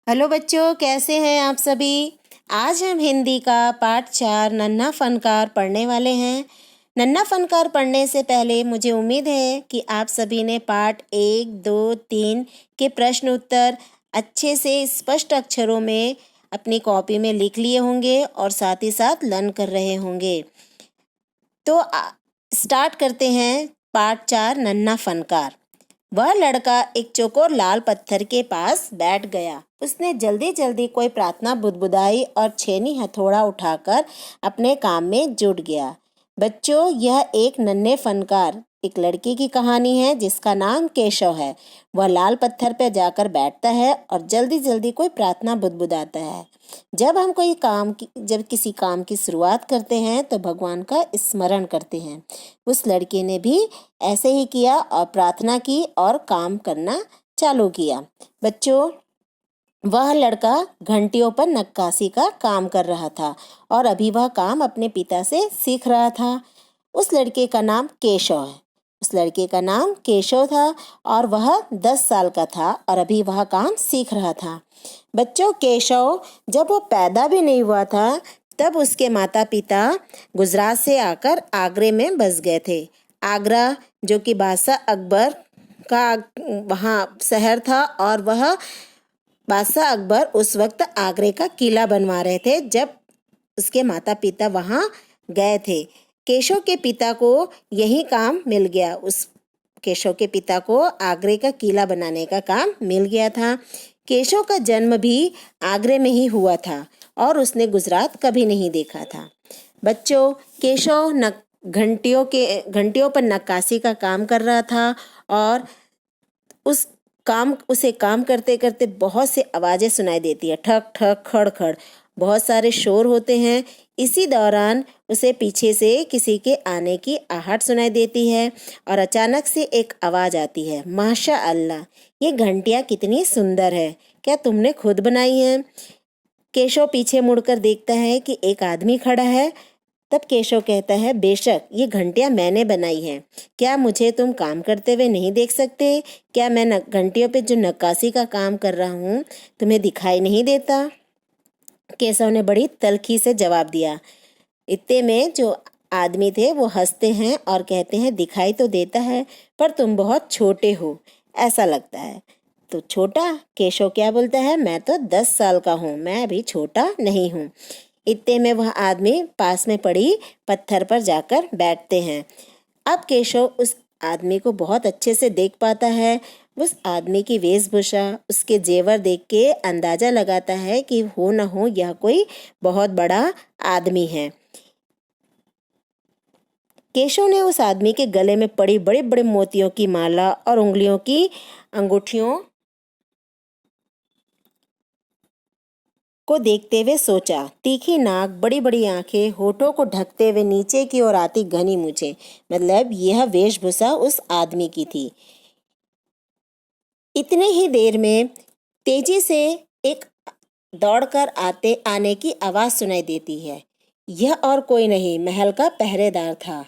Hello बच्चों, कैसे हैं आप सभी। आज हम हिंदी का पाठ 4 नन्हा फनकार पढ़ने वाले हैं। नन्हा फनकार पढ़ने से पहले मुझे उम्मीद है कि आप सभी ने पाठ 1, 2, 3 के प्रश्न उत्तर अच्छे से स्पष्ट अक्षरों में अपनी कॉपी में लिख लिए होंगे और साथ ही साथ लर्न कर रहे होंगे। तो स्टार्ट करते हैं पाठ 4 नन्हा फनकार। वह लड़का एक चौकोर लाल पत्थर के पास बैठ गया। उसने जल्दी जल्दी कोई प्रार्थना बुदबुदाई और छेनी हथौड़ा उठाकर अपने काम में जुट गया। बच्चों, यह एक नन्हे फनकार एक लड़के की कहानी है जिसका नाम केशव है। वह लाल पत्थर पर जाकर बैठता है और जल्दी जल्दी कोई प्रार्थना बुदबुदाता है। जब किसी काम की शुरुआत करते हैं तो भगवान का स्मरण करते हैं। उस लड़के ने भी ऐसे ही किया और प्रार्थना की और काम करना चालू किया। बच्चों, वह लड़का घंटियों पर नक्काशी का काम कर रहा था और अभी वह काम अपने पिता से सीख रहा था। उस लड़के का नाम केशव है। उस लड़के का नाम केशव था और वह 10 साल का था और अभी वह काम सीख रहा था। बच्चों, केशव जब वो पैदा भी नहीं हुआ था तब उसके माता पिता गुजरात से आकर आगरे में बस गए थे। आगरा जो कि बादशाह अकबर का वहाँ शहर था और वह बादशाह अकबर उस वक्त आगरे का किला बनवा रहे थे जब उसके माता पिता वहाँ गए थे। केशव के पिता को यही काम मिल गया। केशव के पिता को आगरे का किला बनाने का काम मिल गया था। केशव का जन्म भी आगरे में ही हुआ था और उसने गुजरात कभी नहीं देखा था। बच्चों, केशव घंटियों पर नक्काशी का काम कर रहा था और उसे काम करते करते बहुत सी आवाज़ें सुनाई देती है, ठक ठक खड़ खड़, बहुत सारे शोर होते हैं। इसी दौरान उसे पीछे से किसी के आने की आहट सुनाई देती है और अचानक से एक आवाज़ आती है, माशा अल्लाह, ये घंटियाँ कितनी सुंदर है, क्या तुमने खुद बनाई हैं? केशव पीछे मुड़कर देखता है कि एक आदमी खड़ा है। तब केशव कहता है, बेशक ये घंटियां मैंने बनाई हैं। क्या मुझे तुम काम करते हुए नहीं देख सकते? क्या मैं घंटियों पे जो नक्काशी का काम कर रहा हूँ तुम्हें दिखाई नहीं देता? केशव ने बड़ी तल्खी से जवाब दिया। इतने में जो आदमी थे वो हंसते हैं और कहते हैं, दिखाई तो देता है पर तुम बहुत छोटे हो, ऐसा लगता है। तो छोटा? केशव क्या बोलता है, मैं तो 10 साल का हूँ, मैं अभी छोटा नहीं हूँ। इतने में वह आदमी पास में पड़ी पत्थर पर जाकर बैठते हैं। अब केशव उस आदमी को बहुत अच्छे से देख पाता है। उस आदमी की वेशभूषा, उसके जेवर देख के अंदाजा लगाता है कि हो न हो यह कोई बहुत बड़ा आदमी है। केशव ने उस आदमी के गले में पड़ी बड़े बड़े मोतियों की माला और उंगलियों की अंगूठियों को देखते हुए सोचा, तीखी नाक, बड़ी बड़ी आंखें, होठों को ढकते हुए नीचे की ओर आती घनी मूछें, मतलब यह वेशभूषा उस आदमी की थी। इतने ही देर में तेजी से एक दौड़कर आने की आवाज सुनाई देती है। यह और कोई नहीं, महल का पहरेदार था।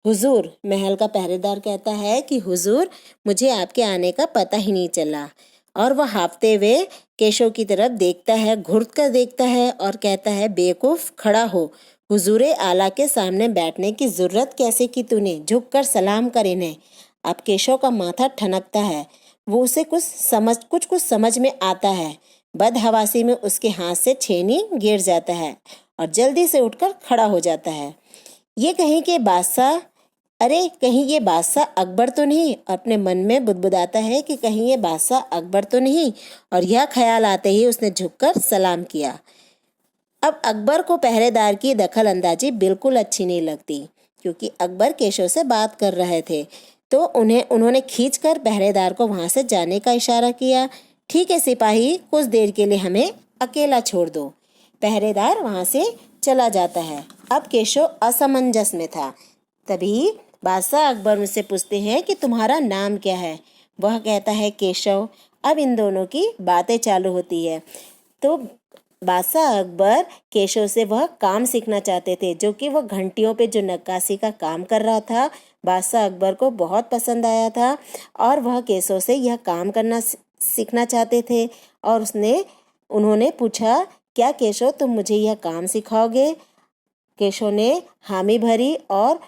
हुजूर, महल का पहरेदार कहता है कि हुजूर, मुझे आपके आने का पता ही नहीं चला। और वह हाँफते हुए केशव की तरफ देखता है, घुर्द कर देखता है और कहता है, बेवकूफ, खड़ा हो। हुजूरे आला के सामने बैठने की जरूरत कैसे की तूने? झुक कर सलाम कर इन्हें। अब केशव का माथा ठनकता है। वो उसे कुछ समझ में आता है। बदहवासी में उसके हाथ से छेनी गिर जाता है और जल्दी से उठकर खड़ा हो जाता है। ये कहीं ये बादशाह अकबर तो नहीं? अपने मन में बुदबुदाता है कि कहीं ये बादशाह अकबर तो नहीं, और यह ख्याल आते ही उसने झुककर सलाम किया। अब अकबर को पहरेदार की दखल अंदाजी बिल्कुल अच्छी नहीं लगती, क्योंकि अकबर केशव से बात कर रहे थे। तो उन्होंने खींचकर पहरेदार को वहां से जाने का इशारा किया। ठीक है सिपाही, कुछ देर के लिए हमें अकेला छोड़ दो। पहरेदार वहां से चला जाता है। अब केशव असमंजस में था। तभी बादशाह अकबर मुझसे पूछते हैं कि तुम्हारा नाम क्या है? वह कहता है, केशव। अब इन दोनों की बातें चालू होती है। तो बादशाह अकबर केशव से वह काम सीखना चाहते थे, जो कि वह घंटियों पे जो नक्काशी का काम कर रहा था, बादशाह अकबर को बहुत पसंद आया था और वह केशव से यह काम करना सीखना चाहते थे। और उसने उन्होंने पूछा, क्या केशव तुम मुझे यह काम सिखाओगे? केशव ने हामी भरी और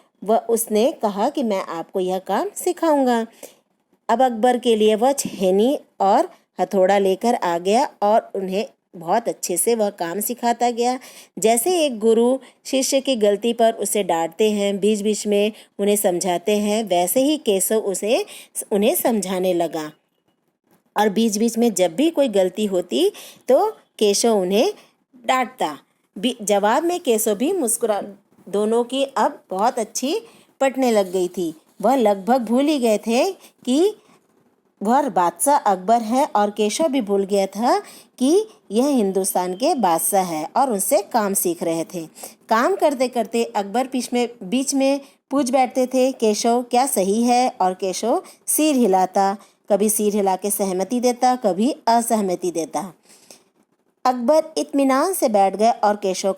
उसने कहा कि मैं आपको यह काम सिखाऊंगा। अब अकबर के लिए वह छेनी और हथौड़ा लेकर आ गया और उन्हें बहुत अच्छे से वह काम सिखाता गया। जैसे एक गुरु शिष्य की गलती पर उसे डांटते हैं, बीच बीच में उन्हें समझाते हैं, वैसे ही केशव उन्हें समझाने लगा। और बीच बीच में जब भी कोई गलती होती तो केशव उन्हें डांटता। जवाब में केशव भी मुस्कुरा। दोनों की अब बहुत अच्छी पटने लग गई थी। वह लगभग भूल ही गए थे कि वह बादशाह अकबर है और केशव भी भूल गया था कि यह हिंदुस्तान के बादशाह है और उनसे काम सीख रहे थे। काम करते करते अकबर बीच में पूछ बैठते थे, केशव क्या सही है? और केशव सिर हिलाता, कभी सिर हिला के सहमति देता, कभी असहमति देता। अकबर इत्मीनान से बैठ गए और केशव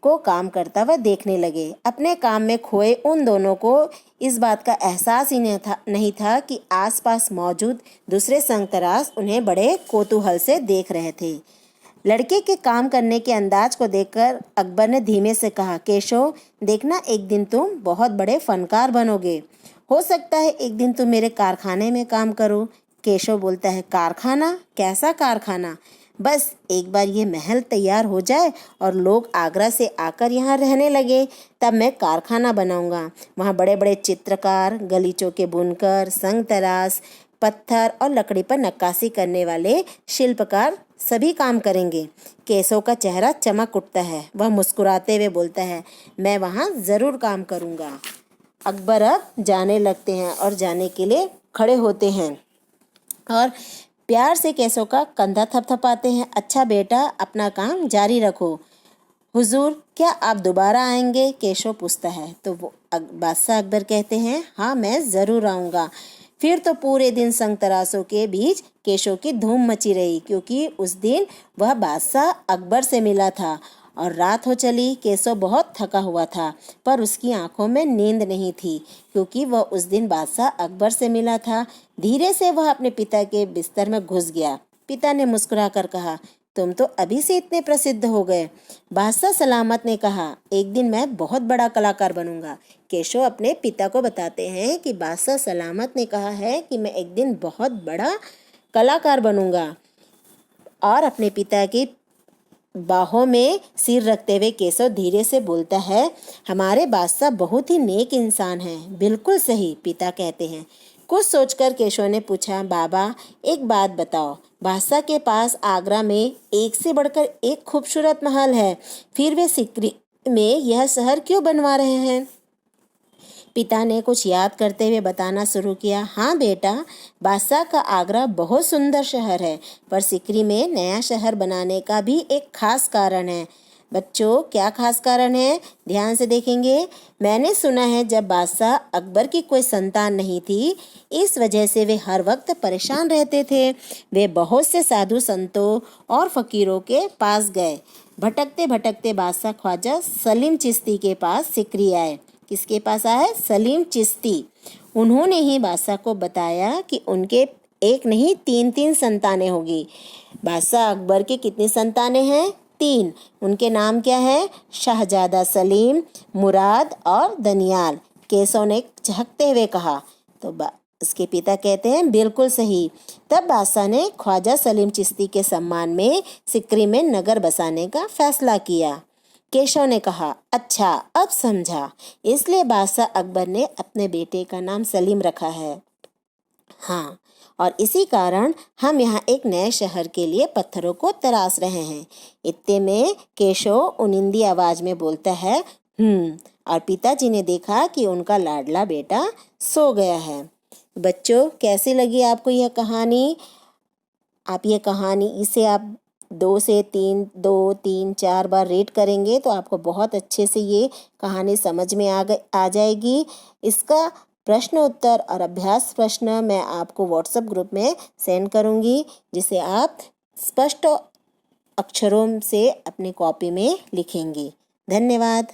को काम करता हुआ देखने लगे। अपने काम में खोए उन दोनों को इस बात का एहसास ही नहीं था कि आसपास मौजूद दूसरे संगतरास उन्हें बड़े कौतूहल से देख रहे थे। लड़के के काम करने के अंदाज को देखकर अकबर ने धीमे से कहा, केशव देखना, एक दिन तुम बहुत बड़े फनकार बनोगे। हो सकता है एक दिन तुम मेरे कारखाने में काम करो। केशव बोलता है, कारखाना? कैसा कारखाना? बस एक बार ये महल तैयार हो जाए और लोग आगरा से आकर यहाँ रहने लगे, तब मैं कारखाना बनाऊंगा। वहाँ बड़े बड़े चित्रकार, गलीचों के बुनकर, संगतरास, पत्थर और लकड़ी पर नक्काशी करने वाले शिल्पकार सभी काम करेंगे। केशव का चेहरा चमक उठता है। वह मुस्कुराते हुए बोलता है, मैं वहाँ ज़रूर काम करूँगा। अकबर अब जाने लगते हैं और जाने के लिए खड़े होते हैं और प्यार से केशव का कंधा थपथपाते हैं। अच्छा बेटा, अपना काम जारी रखो। हुजूर, क्या आप दोबारा आएंगे? केशव पूछता है। तो वो बादशाह अकबर कहते हैं, हाँ मैं ज़रूर आऊँगा। फिर तो पूरे दिन संगतरासों के बीच केशव की धूम मची रही, क्योंकि उस दिन वह बादशाह अकबर से मिला था और रात हो चली। केशव बहुत थका हुआ था, पर उसकी आंखों में नींद नहीं थी, क्योंकि वह उस दिन बादशाह अकबर से मिला था। धीरे से वह अपने पिता के बिस्तर में घुस गया। पिता ने मुस्कुराकर कहा, तुम तो अभी से इतने प्रसिद्ध हो गए। बादशाह सलामत ने कहा, एक दिन मैं बहुत बड़ा कलाकार बनूंगा। केशव अपने पिता को बताते हैं कि बादशाह सलामत ने कहा है कि मैं एक दिन बहुत बड़ा कलाकार बनूंगा। और अपने पिता की बाहों में सिर रखते हुए केशव धीरे से बोलता है, हमारे बादशाह बहुत ही नेक इंसान हैं। बिल्कुल सही, पिता कहते हैं। कुछ सोचकर केशव ने पूछा, बाबा एक बात बताओ, बादशाह के पास आगरा में एक से बढ़कर एक खूबसूरत महल है, फिर वे सिकरी में यह शहर क्यों बनवा रहे हैं? पिता ने कुछ याद करते हुए बताना शुरू किया, हाँ बेटा, बादशाह का आगरा बहुत सुंदर शहर है, पर सिकरी में नया शहर बनाने का भी एक खास कारण है। बच्चों, क्या खास कारण है? ध्यान से देखेंगे। मैंने सुना है जब बादशाह अकबर की कोई संतान नहीं थी, इस वजह से वे हर वक्त परेशान रहते थे। वे बहुत से साधु संतों और फकीरों के पास गए। भटकते भटकते बादशाह ख्वाजा सलीम चिश्ती के पास सिकरी आए। किसके पास आए? सलीम चिश्ती। उन्होंने ही बादशाह को बताया कि उनके एक नहीं 3 संतानें होगी। बादशाह अकबर के कितनी संतानें हैं? 3। उनके नाम क्या है? शहजादा सलीम, मुराद और दनियाल। केशव ने झकते हुए कहा। तो उसके पिता कहते हैं, बिल्कुल सही। तब बादशाह ने ख्वाजा सलीम चिश्ती के सम्मान में सिकरी में नगर बसाने का फैसला किया। केशव ने कहा, अच्छा अब समझा, इसलिए बादशाह अकबर ने अपने बेटे का नाम सलीम रखा है। हाँ, और इसी कारण हम यहाँ एक नए शहर के लिए पत्थरों को तराश रहे हैं। इतने में केशव उनिंदी आवाज में बोलता है, और पिताजी ने देखा कि उनका लाडला बेटा सो गया है। बच्चों, कैसी लगी आपको यह कहानी? आप ये कहानी इसे आप 2 से 3 बार रीड करेंगे तो आपको बहुत अच्छे से ये कहानी समझ में आ जाएगी। इसका प्रश्न उत्तर और अभ्यास प्रश्न मैं आपको व्हाट्सएप ग्रुप में सेंड करूँगी, जिसे आप स्पष्ट अक्षरों से अपनी कॉपी में लिखेंगे। धन्यवाद।